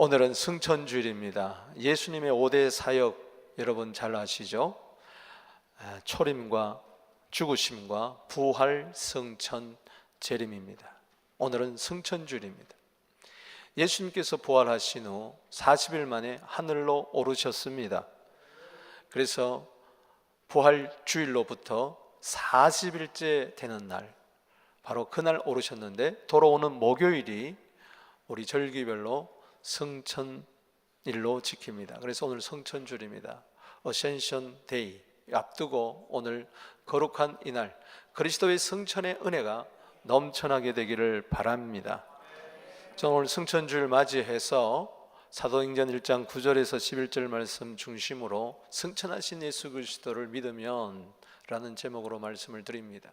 오늘은 승천주일입니다. 예수님의 5대 사역 여러분 잘 아시죠? 초림과 죽으심과 부활, 승천, 재림입니다. 오늘은 승천주일입니다. 예수님께서 부활하신 후 40일 만에 하늘로 오르셨습니다. 그래서 부활주일로부터 40일째 되는 날, 바로 그날 오르셨는데 돌아오는 목요일이 우리 절기별로 승천일로 지킵니다. 그래서 오늘 승천주일입니다. 어센션 데이 앞두고 오늘 거룩한 이날 그리스도의 승천의 은혜가 넘쳐나게 되기를 바랍니다. 저는 오늘 승천주일 맞이해서 사도행전 1장 9절에서 11절 말씀 중심으로 승천하신 예수 그리스도를 믿으면 라는 제목으로 말씀을 드립니다.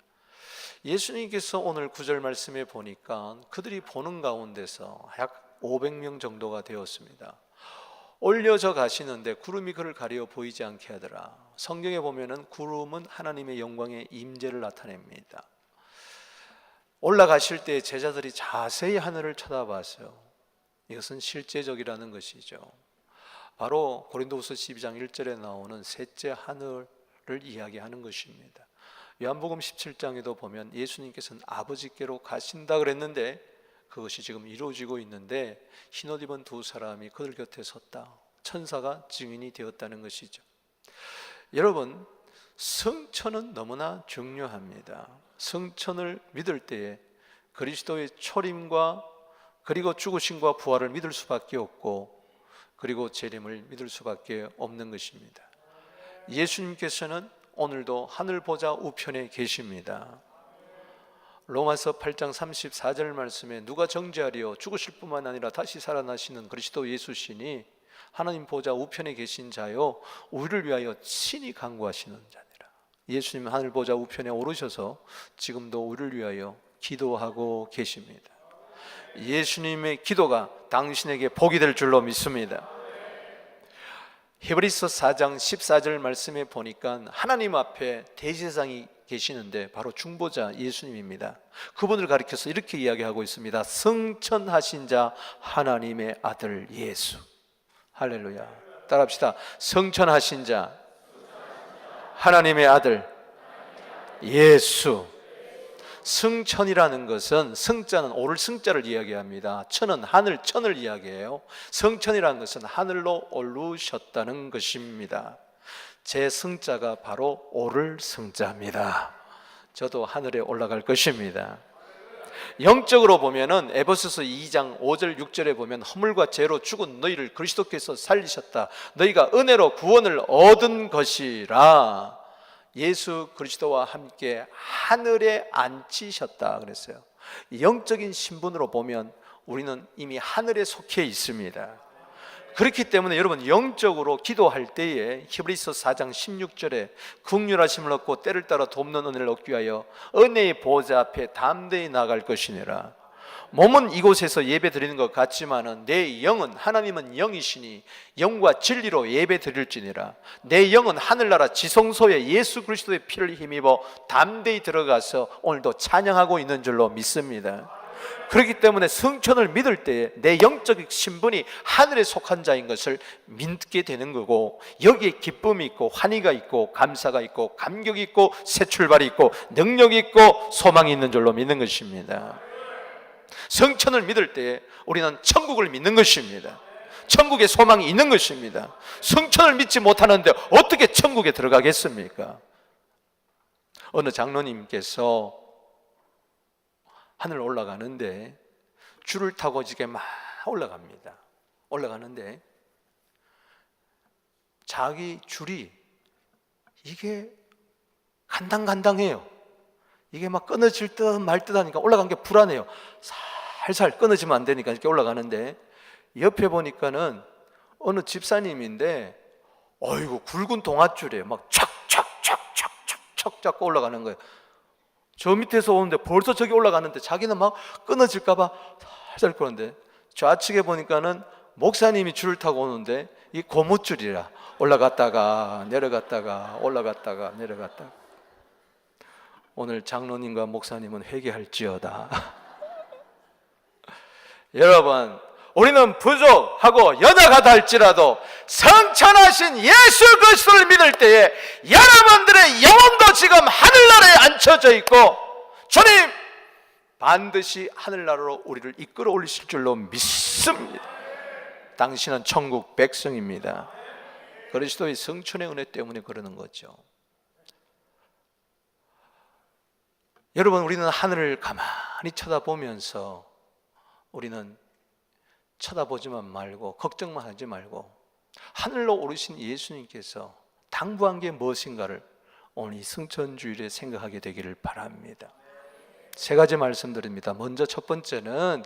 예수님께서 오늘 9절 말씀에 보니까 그들이 보는 가운데서 약 500명 정도가 되었습니다. 올려져 가시는데 구름이 그를 가려 보이지 않게 하더라. 성경에 보면은 구름은 하나님의 영광의 임재를 나타냅니다. 올라가실 때 제자들이 자세히 하늘을 쳐다봤어요. 이것은 실제적이라는 것이죠. 바로 고린도후서 12장 1절에 나오는 셋째 하늘을 이야기하는 것입니다. 요한복음 17장에도 보면 예수님께서는 아버지께로 가신다 그랬는데 그것이 지금 이루어지고 있는데 흰옷 입은 두 사람이 그들 곁에 섰다. 천사가 증인이 되었다는 것이죠. 여러분, 승천은 너무나 중요합니다. 승천을 믿을 때에 그리스도의 초림과 그리고 죽으심과 부활을 믿을 수밖에 없고 그리고 재림을 믿을 수밖에 없는 것입니다. 예수님께서는 오늘도 하늘 보좌 우편에 계십니다. 로마서 8장 34절 말씀에 누가 정죄하리요 죽으실 뿐만 아니라 다시 살아나시는 그리스도 예수시니 하나님 보좌 우편에 계신 자요 우리를 위하여 친히 간구하시는 자니라. 예수님 하늘 보좌 우편에 오르셔서 지금도 우리를 위하여 기도하고 계십니다. 예수님의 기도가 당신에게 복이 될 줄로 믿습니다. 히브리서 4장 14절 말씀에 보니까 하나님 앞에 대제사장이 계시는데 바로 중보자 예수님입니다. 그분을 가리켜서 이렇게 이야기하고 있습니다. 승천하신 자 하나님의 아들 예수. 할렐루야. 따라합시다. 승천하신 자 하나님의 아들 예수. 승천이라는 것은 승자는 오를 승자를 이야기합니다. 천은 하늘 천을 이야기해요. 승천이라는 것은 하늘로 오르셨다는 것입니다. 제 승자가 바로 오를 승자입니다. 저도 하늘에 올라갈 것입니다. 영적으로 보면은 에베소서 2장 5절 6절에 보면 허물과 죄로 죽은 너희를 그리스도께서 살리셨다. 너희가 은혜로 구원을 얻은 것이라. 예수 그리스도와 함께 하늘에 앉히셨다 그랬어요. 영적인 신분으로 보면 우리는 이미 하늘에 속해 있습니다. 그렇기 때문에 여러분 영적으로 기도할 때에 히브리서 4장 16절에 긍휼하심을 얻고 때를 따라 돕는 은혜를 얻기 위하여 은혜의 보좌 앞에 담대히 나아갈 것이니라. 몸은 이곳에서 예배 드리는 것 같지만은 내 영은 하나님은 영이시니 영과 진리로 예배 드릴지니라. 내 영은 하늘나라 지성소에 예수 그리스도의 피를 힘입어 담대히 들어가서 오늘도 찬양하고 있는 줄로 믿습니다. 그렇기 때문에 승천을 믿을 때에 내 영적 신분이 하늘에 속한 자인 것을 믿게 되는 거고 여기에 기쁨이 있고 환희가 있고 감사가 있고 감격이 있고 새 출발이 있고 능력이 있고 소망이 있는 줄로 믿는 것입니다. 승천을 믿을 때에 우리는 천국을 믿는 것입니다. 천국에 소망이 있는 것입니다. 승천을 믿지 못하는데 어떻게 천국에 들어가겠습니까? 어느 장로님께서 하늘 올라가는데 줄을 타고 이렇게 막 올라갑니다. 올라가는데 자기 줄이 이게 간당간당해요. 이게 막 끊어질 듯 말 듯 하니까 올라간 게 불안해요. 살살 끊어지면 안 되니까 이렇게 올라가는데 옆에 보니까는 어느 집사님인데 어이구 굵은 동아줄이에요. 막 촥촥촥촥촥 잡고 올라가는 거예요. 저 밑에서 오는데 벌써 저기 올라가는데 자기는 막 끊어질까봐 살살 끄는데 좌측에 보니까는 목사님이 줄을 타고 오는데 이 고무줄이라 올라갔다가 내려갔다가 올라갔다가 내려갔다가. 오늘 장로님과 목사님은 회개할지어다. 여러분 우리는 부족하고 연약하다 할지라도 성천하신 예수 그리스도를 믿을 때에 여러분들의 영혼도 지금 하늘나라에 앉혀져 있고 주님 반드시 하늘나라로 우리를 이끌어 올리실 줄로 믿습니다. 당신은 천국 백성입니다. 그리스도의 성천의 은혜 때문에 그러는 거죠. 여러분, 우리는 하늘을 가만히 쳐다보면서 우리는 쳐다보지만 말고 걱정만 하지 말고 하늘로 오르신 예수님께서 당부한 게 무엇인가를 오늘 이 성천주일에 생각하게 되기를 바랍니다. 세 가지 말씀드립니다. 먼저 첫 번째는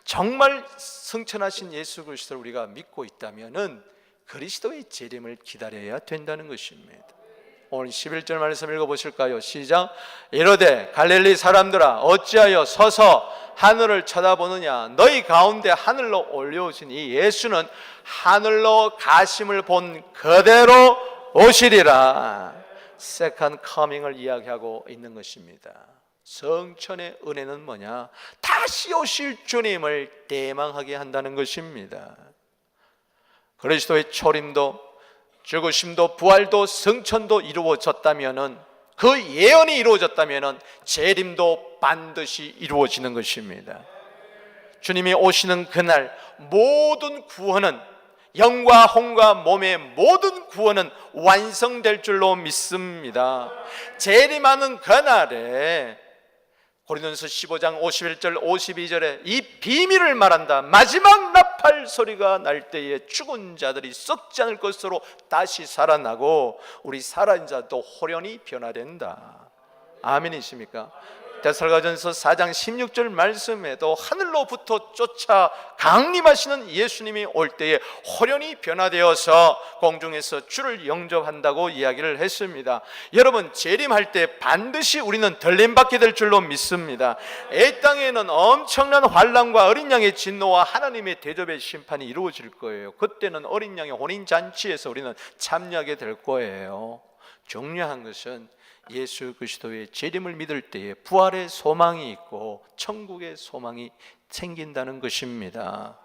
정말 성천하신 예수 그리스도를 우리가 믿고 있다면은 그리스도의 재림을 기다려야 된다는 것입니다. 오늘 11절 말씀 읽어보실까요? 시작. 이르되 갈릴리 사람들아 어찌하여 서서 하늘을 쳐다보느냐. 너희 가운데 하늘로 올려오신 이 예수는 하늘로 가심을 본 그대로 오시리라. 세컨 커밍을 이야기하고 있는 것입니다. 성천의 은혜는 뭐냐? 다시 오실 주님을 대망하게 한다는 것입니다. 그리스도의 초림도 죽으심도 부활도 성천도 이루어졌다면은, 그 예언이 이루어졌다면은 재림도 반드시 이루어지는 것입니다. 주님이 오시는 그날 모든 구원은, 영과 혼과 몸의 모든 구원은 완성될 줄로 믿습니다. 재림하는 그날에 고린도전서 15장 51절 52절에 이 비밀을 말한다. 마지막 나팔 소리가 날 때에 죽은 자들이 썩지 않을 것으로 다시 살아나고 우리 살아있는 자도 호련히 변화된다. 아멘이십니까? 데살로니가전서 4장 16절 말씀에도 하늘로부터 쫓아 강림하시는 예수님이 올 때에 호련히 변화되어서 공중에서 주를 영접한다고 이야기를 했습니다. 여러분, 재림할 때 반드시 우리는 덜림받게 될 줄로 믿습니다. 이 땅에는 엄청난 환난과 어린 양의 진노와 하나님의 대접의 심판이 이루어질 거예요. 그때는 어린 양의 혼인잔치에서 우리는 참여하게 될 거예요. 중요한 것은 예수 그리스도의 재림을 믿을 때에 부활의 소망이 있고 천국의 소망이 생긴다는 것입니다.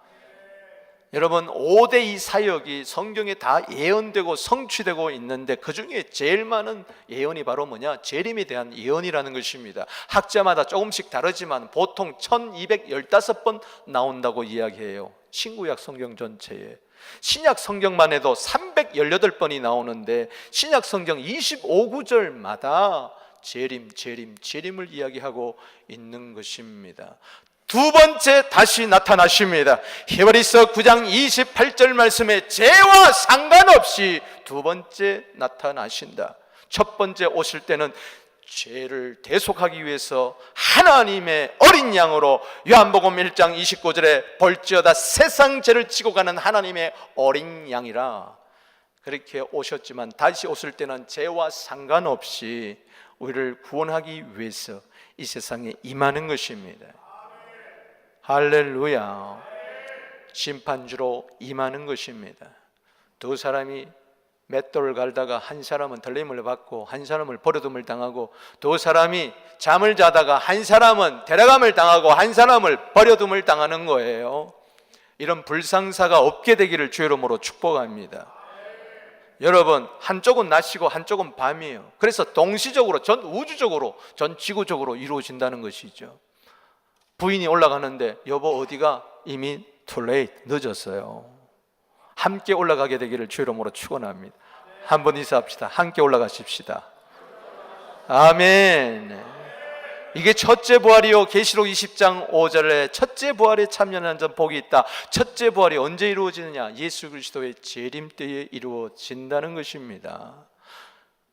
여러분, 5대2 사역이 성경에 다 예언되고 성취되고 있는데 그 중에 제일 많은 예언이 바로 뭐냐? 재림에 대한 예언이라는 것입니다. 학자마다 조금씩 다르지만 보통 1215번 나온다고 이야기해요. 신구약 성경 전체에. 신약 성경만 해도 318번이 나오는데 신약 성경 25구절마다 재림을 이야기하고 있는 것입니다. 두 번째 다시 나타나십니다. 히브리서 9장 28절 말씀에 죄와 상관없이 두 번째 나타나신다. 첫 번째 오실 때는 죄를 대속하기 위해서 하나님의 어린 양으로 요한복음 1장 29절에 볼지어다 세상 죄를 지고 가는 하나님의 어린 양이라 그렇게 오셨지만 다시 오실 때는 죄와 상관없이 우리를 구원하기 위해서 이 세상에 임하는 것입니다. 할렐루야. 심판주로 임하는 것입니다. 두 사람이 맷돌을 갈다가 한 사람은 덜림을 받고 한 사람은 버려둠을 당하고, 두 사람이 잠을 자다가 한 사람은 데려감을 당하고 한 사람을 버려둠을 당하는 거예요. 이런 불상사가 없게 되기를 주의 이름으로 축복합니다. 여러분, 한쪽은 낮이고 한쪽은 밤이에요. 그래서 동시적으로 전 우주적으로 전 지구적으로 이루어진다는 것이죠. 부인이 올라가는데 여보 어디가? 이미 too late, 늦었어요. 함께 올라가게 되기를 주의 이름으로 축원합니다. 한번 인사합시다. 함께 올라가십시다. 아멘. 이게 첫째 부활이요. 계시록 20장 5절에 첫째 부활에 참여하는 자 복이 있다. 첫째 부활이 언제 이루어지느냐? 예수 그리스도의 재림 때에 이루어진다는 것입니다.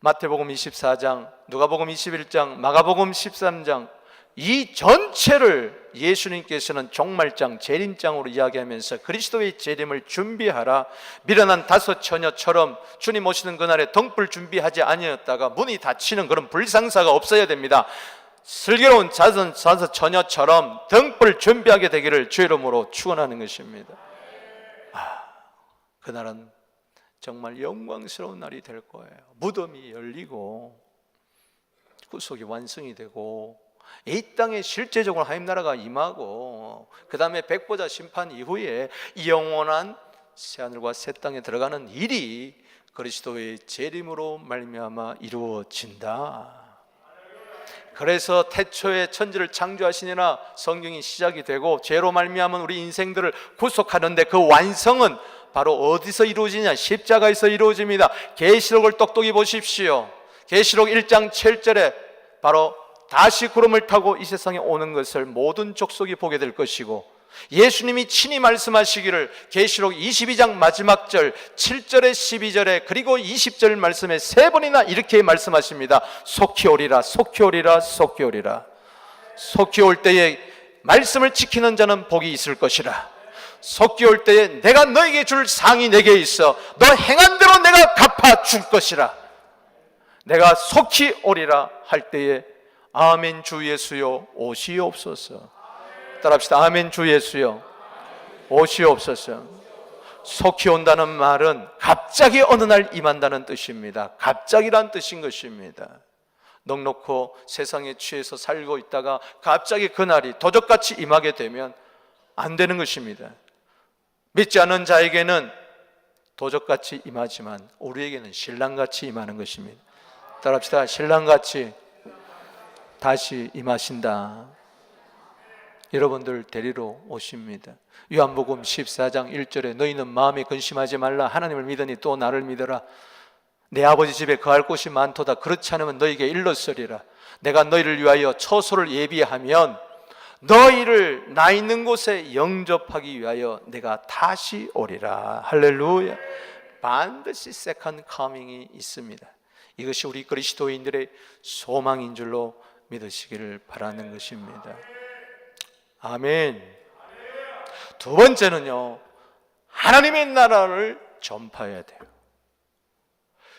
마태복음 24장, 누가복음 21장, 마가복음 13장, 이 전체를 예수님께서는 종말장, 재림장으로 이야기하면서 그리스도의 재림을 준비하라. 미련한 다섯 처녀처럼 주님 오시는 그날에 등불 준비하지 아니었다가 문이 닫히는 그런 불상사가 없어야 됩니다. 슬기로운 다섯 처녀처럼 등불 준비하게 되기를 주의 이름으로 축원하는 것입니다. 그날은 정말 영광스러운 날이 될 거예요. 무덤이 열리고 구속이 완성이 되고 이 땅에 실제적으로 하나님 나라가 임하고 그 다음에 백보자 심판 이후에 영원한 새하늘과 새 땅에 들어가는 일이 그리스도의 재림으로 말미암아 이루어진다. 그래서 태초에 천지를 창조하시니라 성경이 시작이 되고 죄로 말미암은 우리 인생들을 구속하는데 그 완성은 바로 어디서 이루어지냐? 십자가에서 이루어집니다. 계시록을 똑똑히 보십시오. 계시록 1장 7절에 바로 다시 구름을 타고 이 세상에 오는 것을 모든 족속이 보게 될 것이고, 예수님이 친히 말씀하시기를 계시록 22장 마지막 절 7절에 12절에 그리고 20절 말씀에 3번이나 이렇게 말씀하십니다. 속히 오리라, 속히 오리라, 속히 오리라. 속히 올 때에 말씀을 지키는 자는 복이 있을 것이라. 속히 올 때에 내가 너에게 줄 상이 내게 있어 너 행한 대로 내가 갚아 줄 것이라. 내가 속히 오리라 할 때에 아멘 주 예수여 오시옵소서. 따라합시다. 아멘 주 예수여 오시옵소서. 속히 온다는 말은 갑자기 어느 날 임한다는 뜻입니다. 갑자기란 뜻인 것입니다. 넉넉고 세상에 취해서 살고 있다가 갑자기 그날이 도적같이 임하게 되면 안 되는 것입니다. 믿지 않는 자에게는 도적같이 임하지만 우리에게는 신랑같이 임하는 것입니다. 따라합시다. 신랑같이 다시 임하신다. 여러분들 데리러 오십니다. 요한복음 14장 1절에 너희는 마음에 근심하지 말라. 하나님을 믿으니 또 나를 믿어라. 내 아버지 집에 거할 곳이 많도다. 그렇지 않으면 너희에게 일렀으리라. 내가 너희를 위하여 처소를 예비하면 너희를 나 있는 곳에 영접하기 위하여 내가 다시 오리라. 할렐루야. 반드시 세컨드 커밍이 있습니다. 이것이 우리 그리스도인들의 소망인 줄로 믿으시기를 바라는 것입니다. 아멘. 두 번째는요, 하나님의 나라를 전파해야 돼요.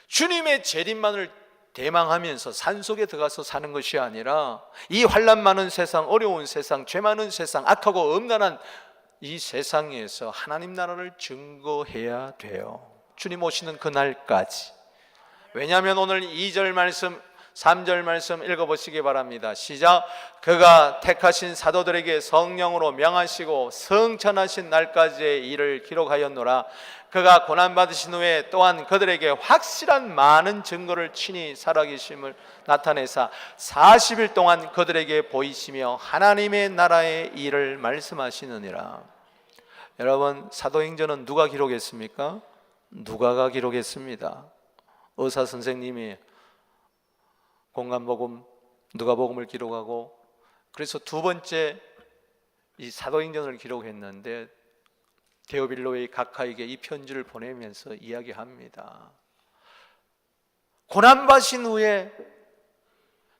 주님의 재림만을 대망하면서 산속에 들어가서 사는 것이 아니라 이 환난 많은 세상, 어려운 세상, 죄 많은 세상, 악하고 음란한 이 세상에서 하나님 나라를 증거해야 돼요. 주님 오시는 그날까지. 왜냐하면 오늘 2절 말씀 3절 말씀 읽어보시기 바랍니다. 시작. 그가 택하신 사도들에게 성령으로 명하시고 성천하신 날까지의 일을 기록하였노라. 그가 고난받으신 후에 또한 그들에게 확실한 많은 증거를 친히 살아계심을 나타내사 40일 동안 그들에게 보이시며 하나님의 나라의 일을 말씀하시느니라. 여러분, 사도행전은 누가 기록했습니까? 누가가 기록했습니다. 의사 선생님이 공간복음, 누가복음을 기록하고, 그래서 두 번째 이 사도행전을 기록했는데 데오빌로의 각하에게 이 편지를 보내면서 이야기합니다. 고난받으신 후에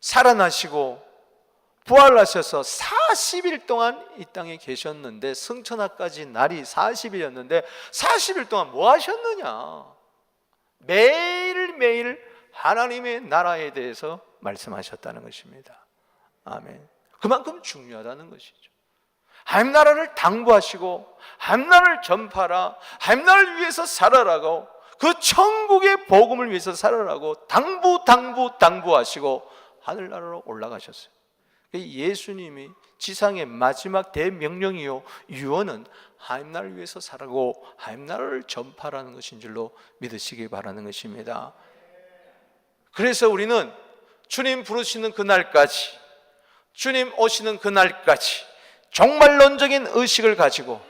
살아나시고 부활하셔서 40일 동안 이 땅에 계셨는데, 승천하까지 날이 40일이었는데 40일 동안 뭐 하셨느냐? 매일매일 하나님의 나라에 대해서 말씀하셨다는 것입니다. 아멘. 그만큼 중요하다는 것이죠. 하나님 나라를 당부하시고 하나님 나라를 전파하라, 하나님 나라를 위해서 살아라고, 그 천국의 복음을 위해서 살아라고 당부하시고 하늘나라로 올라가셨어요. 예수님이 지상의 마지막 대명령이요 유언은 하나님 나라를 위해서 살아고 하나님 나라를 전파하라는 것인 줄로 믿으시기 바라는 것입니다. 그래서 우리는 주님 부르시는 그날까지, 주님 오시는 그날까지 종말론적인 의식을 가지고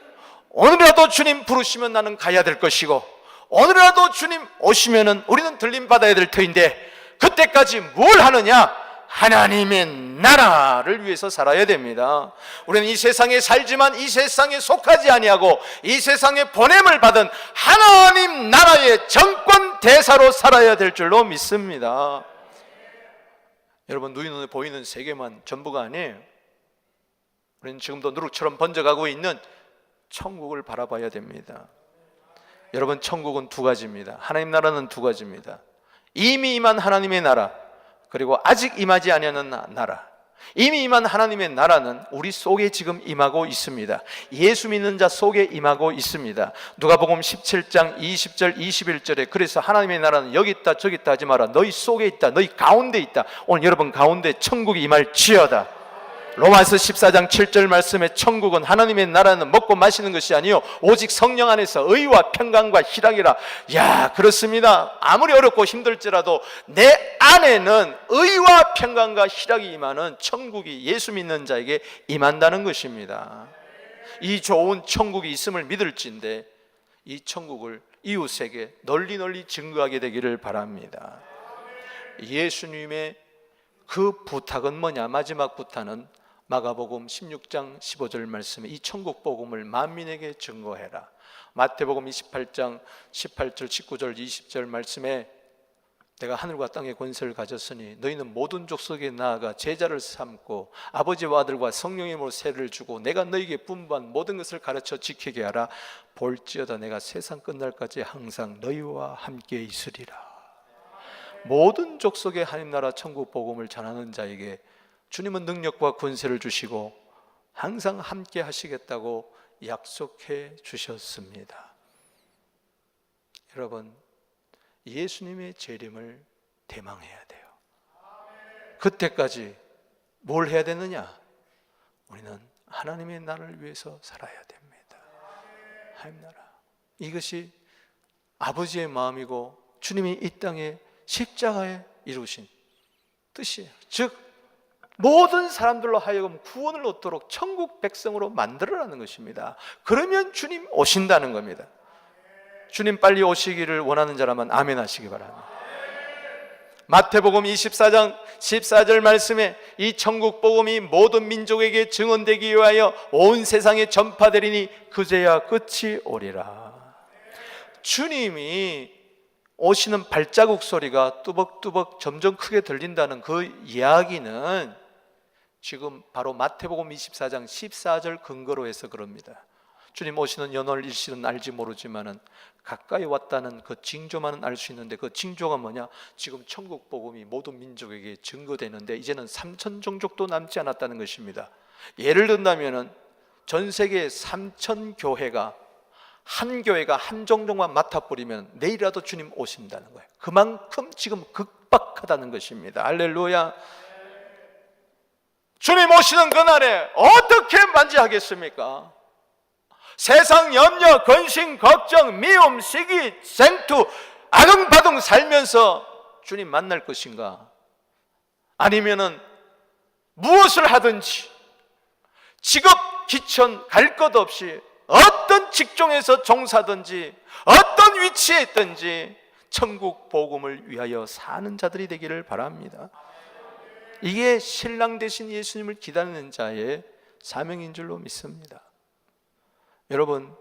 오늘이라도 주님 부르시면 나는 가야 될 것이고, 오늘이라도 주님 오시면은 우리는 들림 받아야 될 터인데, 그때까지 뭘 하느냐? 하나님의 나라를 위해서 살아야 됩니다. 우리는 이 세상에 살지만 이 세상에 속하지 아니하고 이 세상에 보냄을 받은 하나님 나라의 정권 대사로 살아야 될 줄로 믿습니다. 여러분, 눈에 보이는 세계만 전부가 아니에요. 우리는 지금도 누룩처럼 번져가고 있는 천국을 바라봐야 됩니다. 여러분, 천국은 두 가지입니다. 하나님 나라는 두 가지입니다. 이미 임한 하나님의 나라, 그리고 아직 임하지 아니하는 나라. 이미 임한 하나님의 나라는 우리 속에 지금 임하고 있습니다. 예수 믿는 자 속에 임하고 있습니다. 누가복음 17장 20절 21절에 그래서 하나님의 나라는 여기 있다 저기 있다 하지 마라, 너희 속에 있다, 너희 가운데 있다. 오늘 여러분 가운데 천국이 임할지어다. 로마서 14장 7절 말씀에 천국은 하나님의 나라는 먹고 마시는 것이 아니요 오직 성령 안에서 의와 평강과 희락이라. 야, 그렇습니다. 아무리 어렵고 힘들지라도 내 안에는 의와 평강과 희락이 임하는 천국이 예수 믿는 자에게 임한다는 것입니다. 이 좋은 천국이 있음을 믿을진데 이 천국을 이웃에게 널리 널리 증거하게 되기를 바랍니다. 예수님의 그 부탁은 뭐냐? 마지막 부탁은 마가복음 16장 15절 말씀에 이 천국 복음을 만민에게 증거해라. 마태복음 28장 18절 19절 20절 말씀에 내가 하늘과 땅의 권세를 가졌으니 너희는 모든 족속에 나아가 제자를 삼고 아버지와 아들과 성령의 이름으로 세례를 주고 내가 너희에게 분부한 모든 것을 가르쳐 지키게 하라. 볼지어다 내가 세상 끝날까지 항상 너희와 함께 있으리라. 모든 족속의 하나님 나라 천국 복음을 전하는 자에게 주님은 능력과 권세를 주시고 항상 함께 하시겠다고 약속해 주셨습니다. 여러분, 예수님의 재림을 대망해야 돼요. 그때까지 뭘 해야 되느냐? 우리는 하나님의 나라를 위해서 살아야 됩니다. 하나님 나라, 이것이 아버지의 마음이고 주님이 이 땅에 십자가에 이루신 뜻이에요. 즉 모든 사람들로 하여금 구원을 얻도록 천국 백성으로 만들어라는 것입니다. 그러면 주님 오신다는 겁니다. 주님 빨리 오시기를 원하는 자라면 아멘 하시기 바랍니다. 마태복음 24장 14절 말씀에 이 천국 복음이 모든 민족에게 증언되기 위하여 온 세상에 전파되리니 그제야 끝이 오리라. 주님이 오시는 발자국 소리가 뚜벅뚜벅 점점 크게 들린다는 그 이야기는 지금 바로 마태복음 24장 14절 근거로 해서 그럽니다. 주님 오시는 연월 일시는 알지 모르지만은 가까이 왔다는 그 징조만은 알 수 있는데 그 징조가 뭐냐? 지금 천국 복음이 모든 민족에게 증거되는데 이제는 3천 종족도 남지 않았다는 것입니다. 예를 든다면은 전 세계 3천 교회가 한 교회가 한 종족만 맡아버리면 내일이라도 주님 오신다는 거예요. 그만큼 지금 급박하다는 것입니다. 할렐루야. 주님 오시는 그날에 어떻게 만지하겠습니까? 세상 염려, 근심, 걱정, 미움, 시기, 생투, 아등바등 살면서 주님 만날 것인가? 아니면은 무엇을 하든지 직업, 기천, 갈 것 없이 어떤 직종에서 종사든지 어떤 위치에 있든지 천국 복음을 위하여 사는 자들이 되기를 바랍니다. 이게 신랑 되신 예수님을 기다리는 자의 사명인 줄로 믿습니다. 여러분,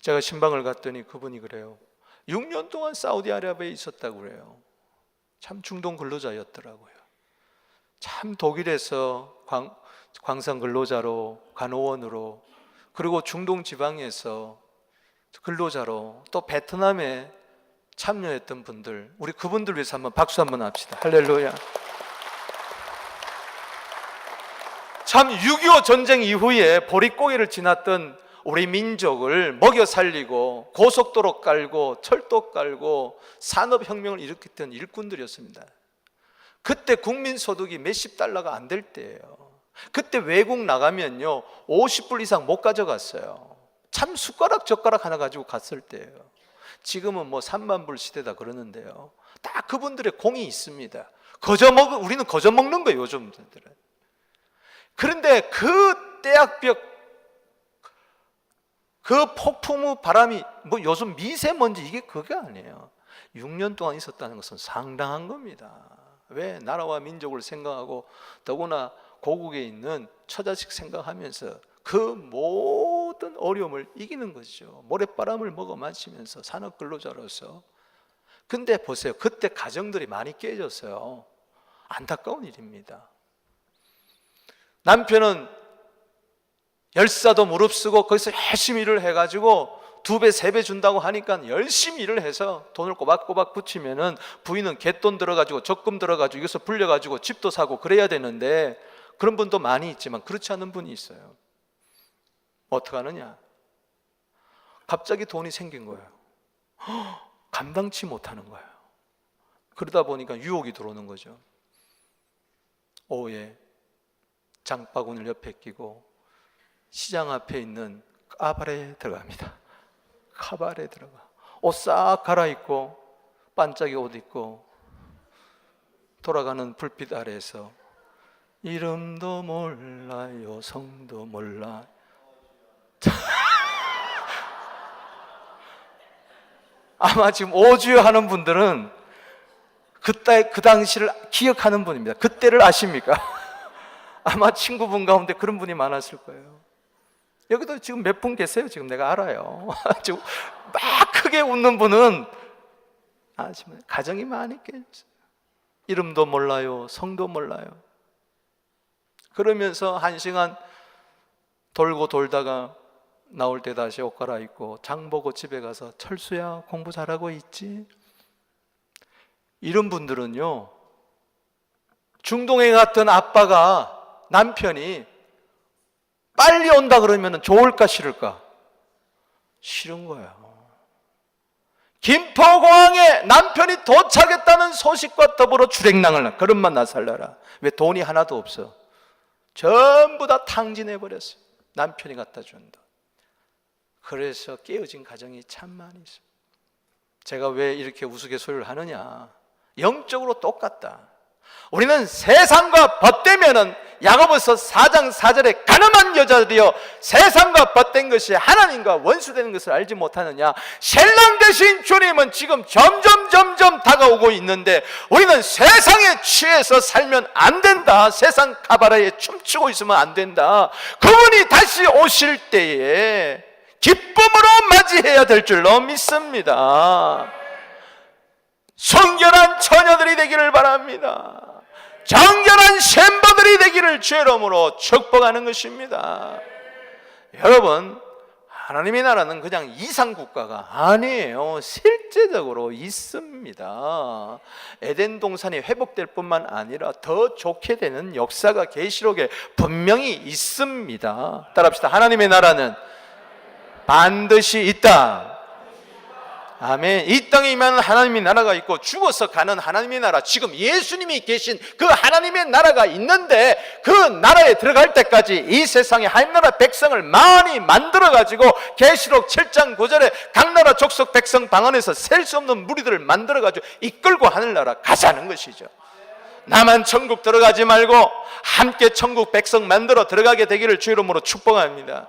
제가 신방을 갔더니 그분이 그래요. 6년 동안 사우디아라비아에 있었다고 그래요. 참 중동 근로자였더라고요. 참 독일에서 광산 근로자로, 간호원으로, 그리고 중동 지방에서 근로자로, 또 베트남에 참여했던 분들, 우리 그분들 위해서 한번 박수 한번 합시다. 할렐루야. 참 6.25 전쟁 이후에 보릿고개를 지났던 우리 민족을 먹여 살리고 고속도로 깔고 철도 깔고 산업혁명을 일으켰던 일꾼들이었습니다. 그때 국민소득이 몇십 달러가 안 될 때예요. 그때 외국 나가면요 50불 이상 못 가져갔어요. 참 숟가락 젓가락 하나 가지고 갔을 때예요. 지금은 뭐 3만 불 시대다 그러는데요, 다 그분들의 공이 있습니다. 우리는 거저 먹는 거예요 요즘들은. 그런데 그 떼약볕, 그 폭풍우 바람이 뭐 요즘 미세먼지 이게 그게 아니에요. 6년 동안 있었다는 것은 상당한 겁니다. 왜? 나라와 민족을 생각하고 더구나 고국에 있는 처자식 생각하면서 그 모든 어려움을 이기는 거죠. 모래바람을 먹어 마시면서 산업 근로자로서. 근데 보세요, 그때 가정들이 많이 깨졌어요. 안타까운 일입니다. 남편은 열사도 무릅쓰고 거기서 열심히 일을 해가지고 2배, 3배 준다고 하니까 열심히 일을 해서 돈을 꼬박꼬박 붙이면은 부인은 갯돈 들어가지고 적금 들어가지고 이것을 불려가지고 집도 사고 그래야 되는데, 그런 분도 많이 있지만 그렇지 않은 분이 있어요. 어떻게 하느냐? 갑자기 돈이 생긴 거예요. 감당치 못하는 거예요. 그러다 보니까 유혹이 들어오는 거죠. 오후에 장바구니를 옆에 끼고 시장 앞에 있는 카바레에 들어갑니다. 카바레에 들어가 옷 싹 갈아입고 반짝이 옷 입고 돌아가는 불빛 아래에서 이름도 몰라요 성도 몰라. 아마 지금 오주여 하는 분들은 그때 그 당시를 기억하는 분입니다. 그때를 아십니까? 아마 친구분 가운데 그런 분이 많았을 거예요. 여기도 지금 몇 분 계세요. 지금 내가 알아요. 지금 막 크게 웃는 분은 아시면 가정이 많이 깨졌어요. 이름도 몰라요 성도 몰라요. 그러면서 1시간 돌고 돌다가 나올 때 다시 옷 갈아입고 장 보고 집에 가서 철수야 공부 잘하고 있지? 이런 분들은요, 중동에 갔던 아빠가 남편이 빨리 온다 그러면 좋을까 싫을까? 싫은 거예요. 김포공항에 남편이 도착했다는 소식과 더불어 주랭랑을 그릇만 나살려라. 왜? 돈이 하나도 없어. 전부 다 탕진해버렸어요. 남편이 갖다 준 돈. 그래서 깨어진 가정이 참 많이 있어요. 제가 왜 이렇게 우스갯소리를 하느냐, 영적으로 똑같다. 우리는 세상과 벗되면은 야고보서 4장 4절에 가늠한 여자들이여 세상과 벗된 것이 하나님과 원수되는 것을 알지 못하느냐. 신랑 되신 주님은 지금 점점 다가오고 있는데 우리는 세상에 취해서 살면 안 된다. 세상 카바라에 춤추고 있으면 안 된다. 그분이 다시 오실 때에 기쁨으로 맞이해야 될 줄로 믿습니다. 성결한 처녀들이 되기를 바랍니다. 정결한 샘버들이 되기를 주의 이름으로 축복하는 것입니다. 여러분, 하나님의 나라는 그냥 이상국가가 아니에요. 실제적으로 있습니다. 에덴 동산이 회복될 뿐만 아니라 더 좋게 되는 역사가 계시록에 분명히 있습니다. 따라합시다. 하나님의 나라는 반드시 있다. 아멘. 이 땅에 임하는 하나님의 나라가 있고 죽어서 가는 하나님의 나라, 지금 예수님이 계신 그 하나님의 나라가 있는데 그 나라에 들어갈 때까지 이 세상에 하나님 나라 백성을 많이 만들어가지고 계시록 7장 9절에 각 나라 족속 백성 방 안에서 셀 수 없는 무리들을 만들어가지고 이끌고 하늘나라 가자는 것이죠. 나만 천국 들어가지 말고 함께 천국 백성 만들어 들어가게 되기를 주의 이름으로 축복합니다.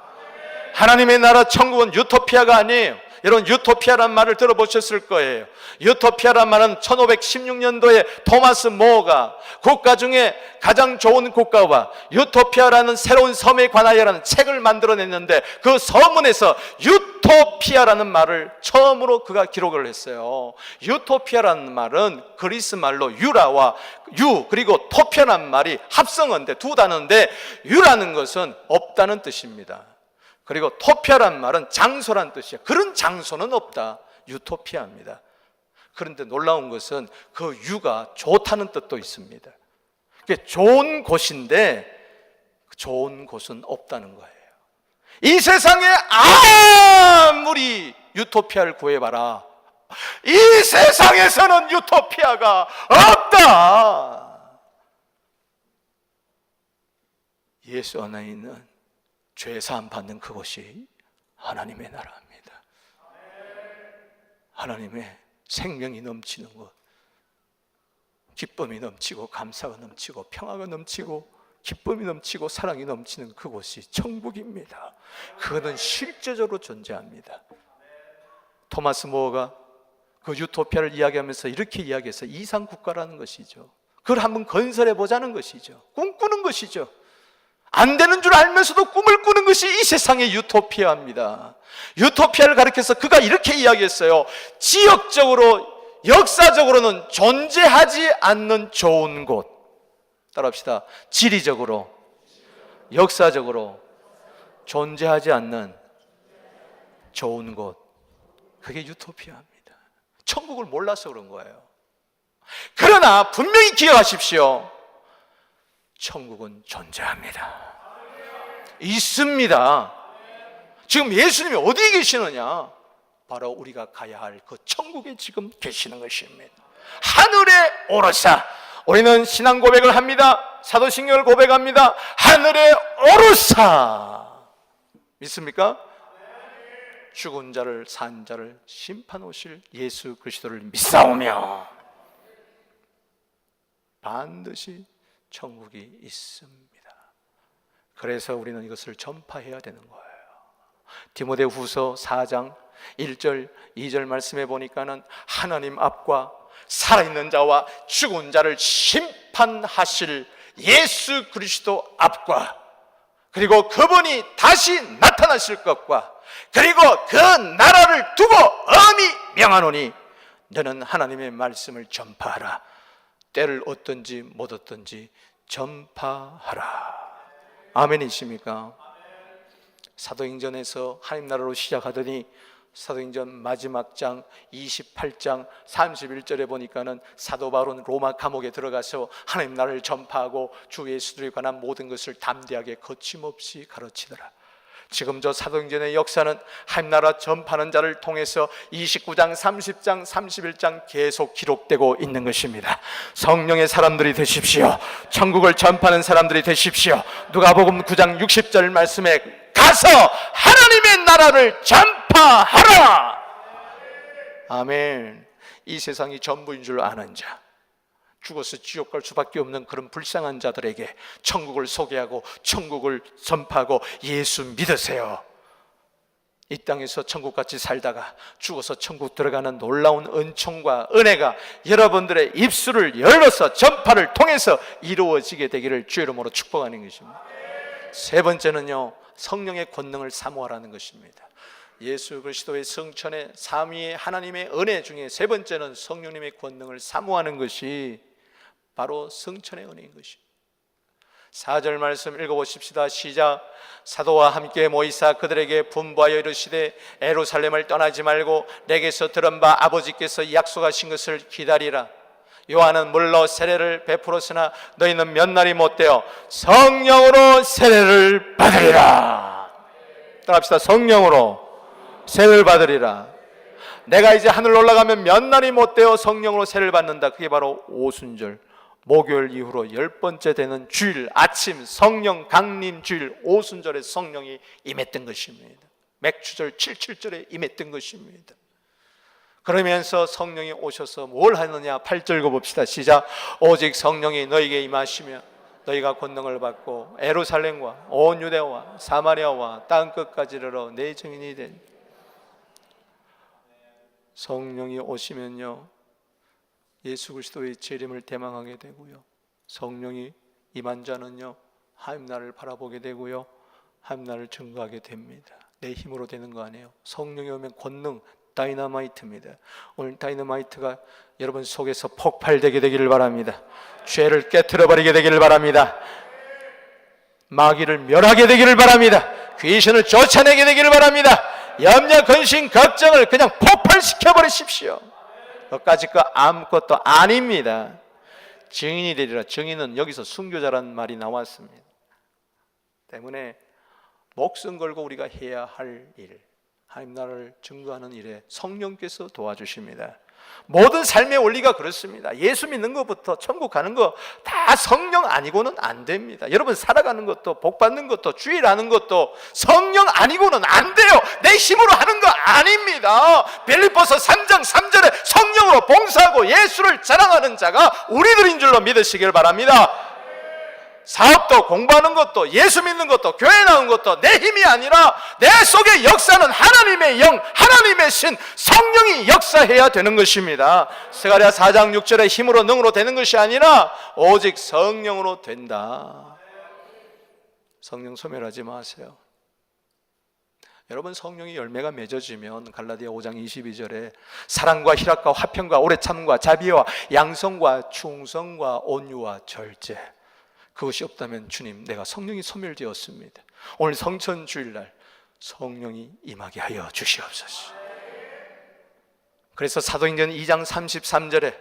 하나님의 나라 천국은 유토피아가 아니에요. 여러분, 유토피아란 말을 들어보셨을 거예요. 유토피아란 말은 1516년도에 토마스 모어가 국가 중에 가장 좋은 국가와 유토피아라는 새로운 섬에 관하여라는 책을 만들어냈는데 그 서문에서 유토피아라는 말을 처음으로 그가 기록을 했어요. 유토피아라는 말은 그리스 말로 유라와 유 그리고 토피아라는 말이 합성어인데 두 단어인데 유라는 것은 없다는 뜻입니다. 그리고 토피아란 말은 장소란 뜻이야. 그런 장소는 없다. 유토피아입니다. 그런데 놀라운 것은 그 유가 좋다는 뜻도 있습니다. 좋은 곳인데 좋은 곳은 없다는 거예요. 이 세상에 아무리 유토피아를 구해봐라, 이 세상에서는 유토피아가 없다. 예수 안에 있는 죄사함 받는 그곳이 하나님의 나라입니다. 하나님의 생명이 넘치는 곳, 기쁨이 넘치고 감사가 넘치고 평화가 넘치고 기쁨이 넘치고 사랑이 넘치는 그곳이 천국입니다. 그거는 실제적으로 존재합니다. 토마스 모어가 그 유토피아를 이야기하면서 이렇게 이야기해서 이상국가라는 것이죠. 그걸 한번 건설해 보자는 것이죠. 꿈꾸는 것이죠. 안 되는 줄 알면서도 꿈을 꾸는 것이 이 세상의 유토피아입니다. 유토피아를 가리켜서 그가 이렇게 이야기했어요. 지역적으로, 역사적으로는 존재하지 않는 좋은 곳. 따라합시다. 지리적으로, 역사적으로 존재하지 않는 좋은 곳. 그게 유토피아입니다. 천국을 몰라서 그런 거예요. 그러나 분명히 기억하십시오. 천국은 존재합니다. 있습니다. 지금 예수님이 어디에 계시느냐? 바로 우리가 가야 할 그 천국에 지금 계시는 것입니다. 하늘에 오르사 우리는 신앙 고백을 합니다. 사도신경을 고백합니다. 하늘에 오르사. 믿습니까? 죽은 자를 산 자를 심판 오실 예수 그리스도를 믿사오며 반드시 천국이 있습니다. 그래서 우리는 이것을 전파해야 되는 거예요. 디모데후서 4장 1절 2절 말씀해 보니까는 하나님 앞과 살아있는 자와 죽은 자를 심판하실 예수 그리스도 앞과 그리고 그분이 다시 나타나실 것과 그리고 그 나라를 두고 엄히 명하노니 너는 하나님의 말씀을 전파하라. 때를 얻든지 못 얻든지 전파하라. 아멘이십니까? 사도행전에서 하나님 나라로 시작하더니 사도행전 마지막 장 28장 31절에 보니까는 사도 바울은 로마 감옥에 들어가서 하나님 나라를 전파하고 주 예수들에 관한 모든 것을 담대하게 거침없이 가르치더라. 지금 저 사도행전의 역사는 하나님 나라 전파하는 자를 통해서 29장, 30장, 31장 계속 기록되고 있는 것입니다. 성령의 사람들이 되십시오. 천국을 전파하는 사람들이 되십시오. 누가복음 9장 60절 말씀에 가서 하나님의 나라를 전파하라. 아멘. 이 세상이 전부인 줄 아는 자, 죽어서 지옥 갈 수밖에 없는 그런 불쌍한 자들에게 천국을 소개하고 천국을 전파하고 예수 믿으세요. 이 땅에서 천국같이 살다가 죽어서 천국 들어가는 놀라운 은총과 은혜가 여러분들의 입술을 열어서 전파를 통해서 이루어지게 되기를 주의 이름으로 축복하는 것입니다. 세 번째는요, 성령의 권능을 사모하라는 것입니다. 예수 그리스도의 성천의 삼위의 하나님의 은혜 중에 세 번째는 성령님의 권능을 사모하는 것이 바로 성천의 은혜인 것입니다. 4절 말씀 읽어보십시다. 시작. 사도와 함께 모이사 그들에게 분부하여 이르시되 예루살렘을 떠나지 말고 내게서 들은 바 아버지께서 약속하신 것을 기다리라. 요한은 물로 세례를 베풀었으나 너희는 몇 날이 못되어 성령으로 세례를 받으리라. 따라합시다. 성령으로 세례를 받으리라. 내가 이제 하늘로 올라가면 몇 날이 못되어 성령으로 세례를 받는다. 그게 바로 오순절 목요일 이후로 10번째 되는 주일 아침 성령 강림 주일 오순절에 성령이 임했던 것입니다. 맥주절 77절에 임했던 것입니다. 그러면서 성령이 오셔서 뭘 하느냐. 8절 읽어봅시다. 시작. 오직 성령이 너희에게 임하시며 너희가 권능을 받고 예루살렘과 온 유대와 사마리아와 땅끝까지 이르러 내 증인이 된. 성령이 오시면요 예수 그리스도의 재림을 대망하게 되고요, 성령이 임한 자는요 하나님 나라를 바라보게 되고요, 하나님 나라를 증거하게 됩니다. 내 힘으로 되는 거 아니에요. 성령이 오면 권능, 다이너마이트입니다. 오늘 다이너마이트가 여러분 속에서 폭발되게 되기를 바랍니다. 죄를 깨트려버리게 되기를 바랍니다. 마귀를 멸하게 되기를 바랍니다. 귀신을 쫓아내게 되기를 바랍니다. 염려, 근심, 걱정을 그냥 폭발시켜버리십시오. 그까짓 거 아무것도 아닙니다. 증인이 되리라. 증인은 여기서 순교자라는 말이 나왔습니다. 때문에 목숨 걸고 우리가 해야 할 일, 하나님 나라를 증거하는 일에 성령께서 도와주십니다. 모든 삶의 원리가 그렇습니다. 예수 믿는 것부터 천국 가는 거 다 성령 아니고는 안 됩니다. 여러분 살아가는 것도 복 받는 것도 주일하는 것도 성령 아니고는 안 돼요. 내 힘으로 하는 거 아닙니다. 빌립보서 3장 3절에 성령으로 봉사하고 예수를 자랑하는 자가 우리들인 줄로 믿으시길 바랍니다. 사업도 공부하는 것도 예수 믿는 것도 교회 나온 것도 내 힘이 아니라 내 속에 역사는 하나님의 영, 하나님의 신, 성령이 역사해야 되는 것입니다. 스가랴 4장 6절에 힘으로 능으로 되는 것이 아니라 오직 성령으로 된다. 성령 소멸하지 마세요. 여러분 성령의 열매가 맺어지면 갈라디아 5장 22절에 사랑과 희락과 화평과 오래 참음과 자비와 양성과 충성과 온유와 절제, 그것이 없다면 주님 내가 성령이 소멸되었습니다. 오늘 성천 주일날 성령이 임하게 하여 주시옵소서. 그래서 사도행전 2장 33절에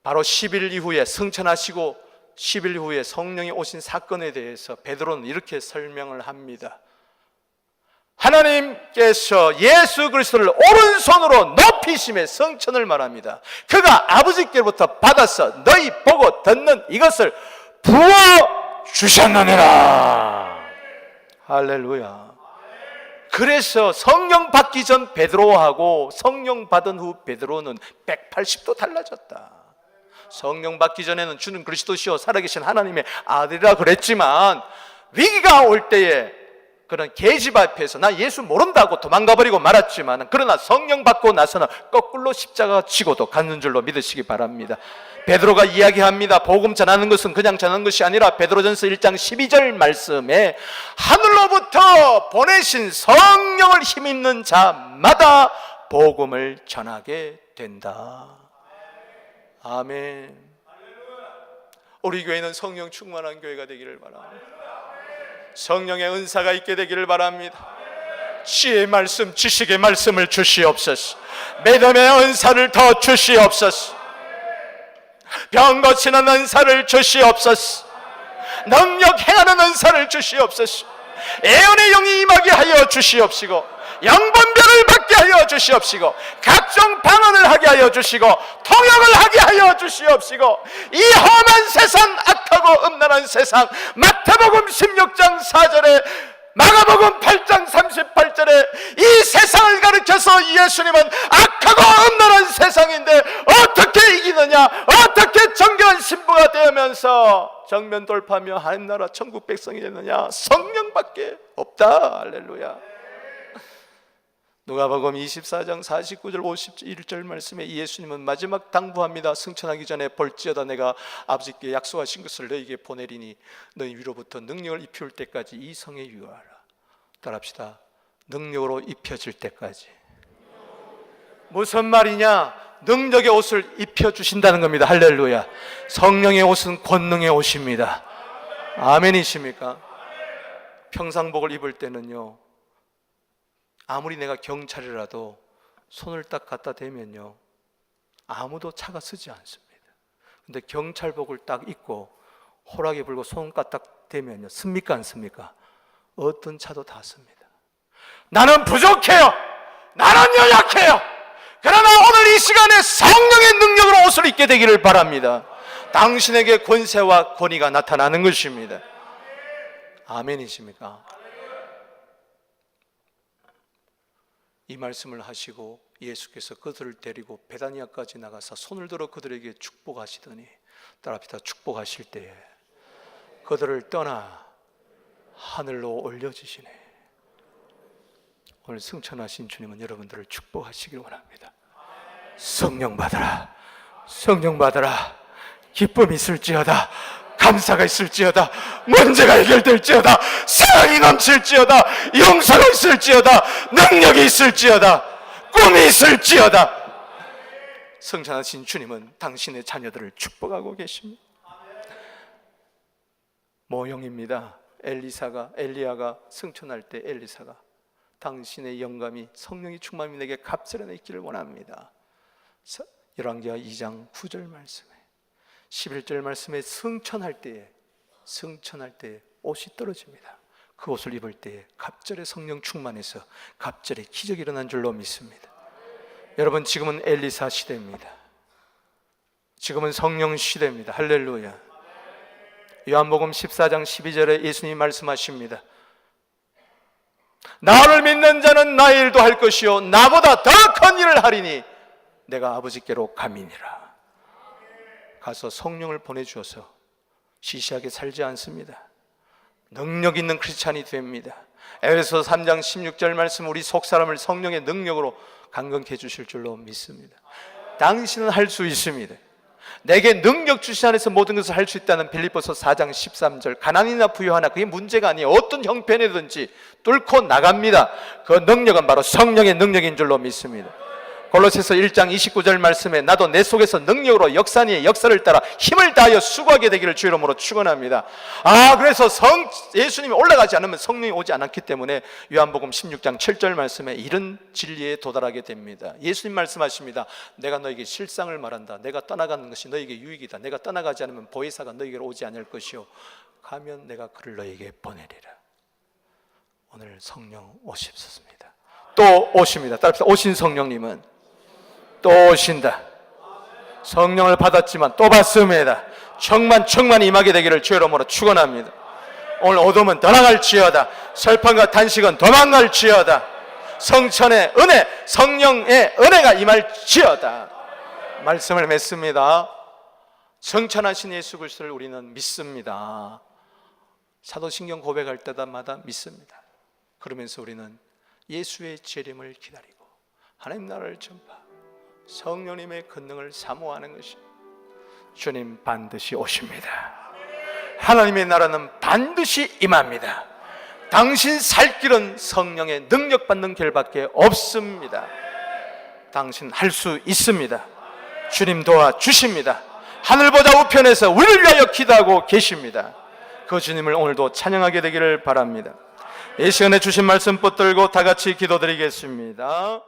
바로 10일 이후에 성천하시고 10일 후에 성령이 오신 사건에 대해서 베드로는 이렇게 설명을 합니다. 하나님께서 예수 그리스도를 오른손으로 높이심에 성천을 말합니다. 그가 아버지께로부터 받아서 너희 보고 듣는 이것을 부어주셨느니라. 할렐루야. 그래서 성령 받기 전 베드로하고 성령 받은 후 베드로는 180도 달라졌다. 성령 받기 전에는 주는 그리스도시요 살아계신 하나님의 아들이라 그랬지만 위기가 올 때에 그런 계집 앞에서 나 예수 모른다고 도망가버리고 말았지만 그러나 성령 받고 나서는 거꾸로 십자가 지고도 가는 줄로 믿으시기 바랍니다. 베드로가 이야기합니다. 복음 전하는 것은 그냥 전하는 것이 아니라 베드로전서 1장 12절 말씀에 하늘로부터 보내신 성령을 힘입는 자마다 복음을 전하게 된다. 아멘. 우리 교회는 성령 충만한 교회가 되기를 바랍니다. 성령의 은사가 있게 되기를 바랍니다. 지혜의 말씀, 지식의 말씀을 주시옵소서. 믿음의 은사를 더 주시옵소서. 병 고치는 은사를 주시옵소서. 능력 행하는 은사를 주시옵소서. 예언의 영이 임하게 하여 주시옵시고 영분별을 받게 하여 주시옵시고 각종 방언을 하게 하여 주시고 통역을 하게 하여 주시옵시고 이 험한 세상, 악하고 음란한 세상, 마태복음 16장 4절에 마가복음 8장 38절에 이 세상을 가르쳐서 예수님은 악하고 음란한 세상인데 어떻게 이기느냐, 어떻게 정결한 신부가 되면서 정면 돌파하며 하나님 나라 천국 백성이 되느냐, 성령밖에 없다. 할렐루야. 누가복음 24장 49절 51절 말씀에 예수님은 마지막 당부합니다. 승천하기 전에 볼지어다 내가 아버지께 약속하신 것을 너희에게 보내리니 너희 위로부터 능력을 입혀올 때까지 이 성에 유하라. 따라합시다. 능력으로 입혀질 때까지. 무슨 말이냐? 능력의 옷을 입혀주신다는 겁니다. 할렐루야. 성령의 옷은 권능의 옷입니다. 아멘이십니까? 평상복을 입을 때는요, 아무리 내가 경찰이라도 손을 딱 갖다 대면요 아무도 차가 쓰지 않습니다. 근데 경찰복을 딱 입고 호락이 불고 손 까딱 대면요 씁니까 안 씁니까? 어떤 차도 다 씁니다. 나는 부족해요. 나는 연약해요. 그러나 오늘 이 시간에 성령의 능력으로 옷을 입게 되기를 바랍니다. 당신에게 권세와 권위가 나타나는 것입니다. 아멘이십니까? 이 말씀을 하시고 예수께서 그들을 데리고 베다니아까지 나가서 손을 들어 그들에게 축복하시더니 따라합시다. 축복하실 때에 그들을 떠나 하늘로 올려주시네. 오늘 승천하신 주님은 여러분들을 축복하시길 원합니다. 성령 받아라. 성령 받아라. 기쁨이 있을지어다. 감사가 있을지어다. 문제가 해결될지어다. 사랑이 넘칠지어다. 용서가 있을지어다. 능력이 있을지어다. 꿈이 있을지어다. 승천하신 주님은 당신의 자녀들을 축복하고 계십니다. 모형입니다. 엘리야가 승천할 때 엘리사가 당신의 영감이 성령이 충만히 내게 갑절에 있기를 원합니다. 열왕기하 2장 9절 말씀에 11절 말씀에 승천할 때에 옷이 떨어집니다. 그 옷을 입을 때에 갑절의 성령 충만해서 갑절의 기적이 일어난 줄로 믿습니다. 여러분, 지금은 엘리사 시대입니다. 지금은 성령 시대입니다. 할렐루야. 요한복음 14장 12절에 예수님이 말씀하십니다. 나를 믿는 자는 나의 일도 할 것이요 나보다 더 큰 일을 하리니 내가 아버지께로 감이니라. 가서 성령을 보내주어서 시시하게 살지 않습니다. 능력 있는 크리스찬이 됩니다. 에베소 3장 16절 말씀, 우리 속사람을 성령의 능력으로 강건케 해주실 줄로 믿습니다. 당신은 할 수 있습니다. 내게 능력 주신 안에서 모든 것을 할 수 있다는 빌립보서 4장 13절, 가난이나 부유하나 그게 문제가 아니에요. 어떤 형편이든지 뚫고 나갑니다. 그 능력은 바로 성령의 능력인 줄로 믿습니다. 골로새서 1장 29절 말씀에 나도 내 속에서 능력으로 역사니의 역사를 따라 힘을 다하여 수고하게 되기를 주 이름으로 축원합니다. 그래서 예수님이 올라가지 않으면 성령이 오지 않았기 때문에 요한복음 16장 7절 말씀에 이런 진리에 도달하게 됩니다. 예수님 말씀하십니다. 내가 너에게 실상을 말한다. 내가 떠나가는 것이 너에게 유익이다. 내가 떠나가지 않으면 보혜사가 너에게로 오지 않을 것이요 가면 내가 그를 너에게 보내리라. 오늘 성령 오십소서입니다. 또 오십니다. 따라합시다. 오신 성령님은 또 오신다. 성령을 받았지만 또 받습니다. 충만 임하게 되기를 주의 이름으로 축원합니다. 오늘 어둠은 떠나갈지어다. 설판과 단식은 도망갈지어다. 성천의 은혜, 성령의 은혜가 임할지어다. 말씀을 맺습니다. 성천하신 예수 그리스도를 우리는 믿습니다. 사도신경 고백할 때마다 믿습니다. 그러면서 우리는 예수의 재림을 기다리고 하나님 나라를 전파, 성령님의 권능을 사모하는 것이, 주님 반드시 오십니다. 하나님의 나라는 반드시 임합니다. 당신 살 길은 성령의 능력받는 길밖에 없습니다. 당신 할 수 있습니다. 주님 도와주십니다. 하늘보다 우편에서 우리를 위하여 기도하고 계십니다. 그 주님을 오늘도 찬양하게 되기를 바랍니다. 이 시간에 주신 말씀 붙들고 다 같이 기도드리겠습니다.